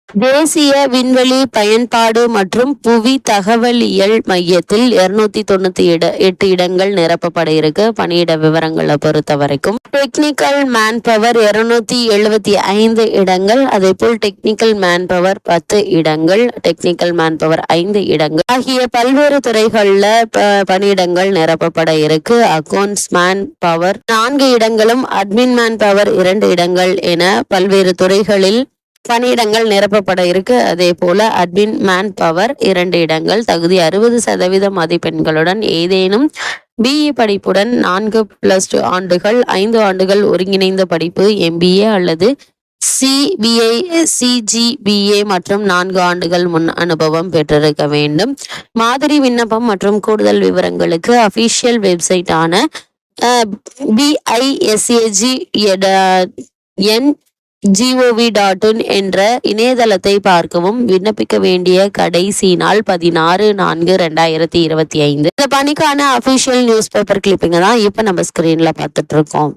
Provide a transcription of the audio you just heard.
தேசிய விண்வெளி பயன்பாடு மற்றும் புவி தகவலியல் மையத்தில் 298 இடங்கள் நிரப்பப்பட இருக்கு. பணியிட விவரங்களை பொறுத்த வரைக்கும் டெக்னிக்கல் மேன் பவர் 275 இடங்கள், அதே போல் டெக்னிக்கல் மேன் பவர் 10 இடங்கள், டெக்னிக்கல் மேன் பவர் 5 இடங்கள் ஆகிய பல்வேறு துறைகள்ல பணியிடங்கள் நிரப்பப்பட இருக்கு. அக்கவுண்ட்ஸ் மேன் பவர் 4 இடங்களும், அட்மின் மேன் பவர் 2 இடங்கள் என பல்வேறு துறைகளில் பணியிடங்கள் நிரப்பப்பட இருக்கு. அதே போல அட்மின் மேன் பவர் 2 இடங்கள். தகுதி 60% மதிப்பெண்களுடன் ஏதேனும் பிஇ படிப்புடன் 4+2 ஆண்டுகள், 5 ஆண்டுகள் ஒருங்கிணைந்த படிப்பு MBA அல்லது CGBA மற்றும் 4 ஆண்டுகள் முன் அனுபவம் பெற்றிருக்க வேண்டும். மாதிரி விண்ணப்பம் மற்றும் கூடுதல் விவரங்களுக்கு அபிஷியல் வெப்சைட்டான BISAG.gov.in என்ற இணையதளத்தை பார்க்கவும். விண்ணப்பிக்க வேண்டிய கடைசி நாள் 16/4/2025. இந்த பணிக்கான அபிஷியல் நியூஸ் பேப்பர் கிளிப்பிங்க தான் இப்ப நம்ம ஸ்கிரீன்ல பார்த்துட்டு இருக்கோம்.